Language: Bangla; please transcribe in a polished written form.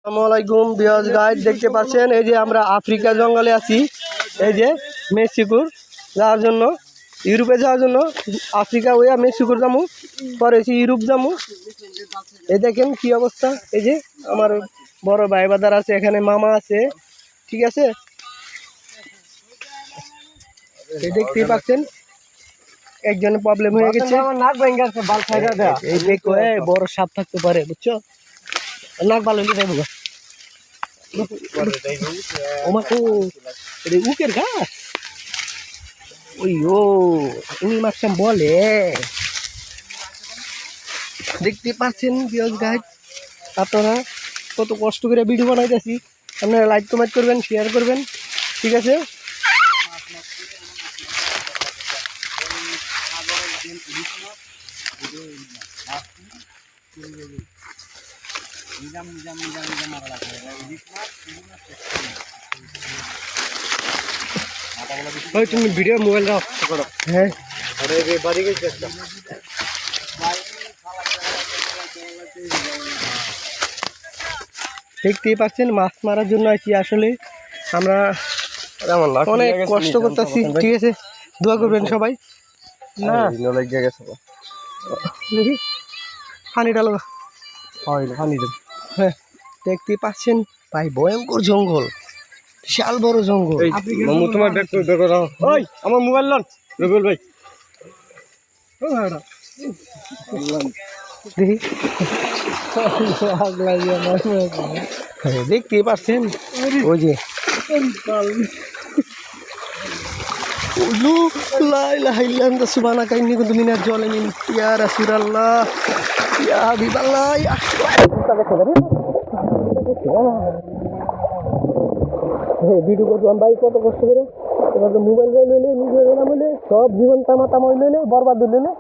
আসসালামাইকুম বিয়াজ গাইড দেখতে পাচ্ছেন এই যে আমরা আফ্রিকা জঙ্গলে আছি। এই যে মেক্সিকোর যাওয়ার জন্য, ইউরোপে যাওয়ার জন্য আফ্রিকা ওয়া মেক্সিকোর যাবো, পরে ইউরোপ যাবো। এই দেখেন কি অবস্থা। এই যে আমার বড় ভাই বাদার আছে, এখানে মামা আছে, ঠিক আছে। এই দেখতেই পাচ্ছেন একজনের প্রবলেম হয়ে গেছে। এই দেখো বড় সাপ থাকতে পারে, বুঝছো, নাক ভালো হইলে যাইব। উকের গাছ ওই ও উনি মাছটা বলে। দেখতে পাচ্ছেন বিয়াজ গাইড, আপনারা কত কষ্ট করে ভিডিও বানাইতেছি। আপনারা লাইক কমেন্ট করবেন, শেয়ার করবেন, ঠিক আছে। তুমি ভিডিও মোবাইল রাখ। হ্যাঁ দেখতেই পাচ্ছেন মাছ মারার জন্য আছি। আসলে আমরা অনেক কষ্ট করতেছি, ঠিক আছে। দোয়া করবেন সবাই। না পানি ডালো, পানি দেব। হ্যাঁ দেখতেই পাচ্ছেন ভাই, ভয়ঙ্কর জঙ্গল, বিশাল বড় জঙ্গল। তোমার আমার মোবাইল লন রবিউল ভাই, দেখতেই পাচ্ছেন ওই যে জলে নিন ইয়া রাসূলুল্লাহ ইয়া হাবিবাল্লাহ। ভিডিও করবো আমি ভাই কত কষ্ট করে, এবার তো মোবাইল লইলে নিজে সব জীবন তামা তামা লইলে বরবাদ লইলে।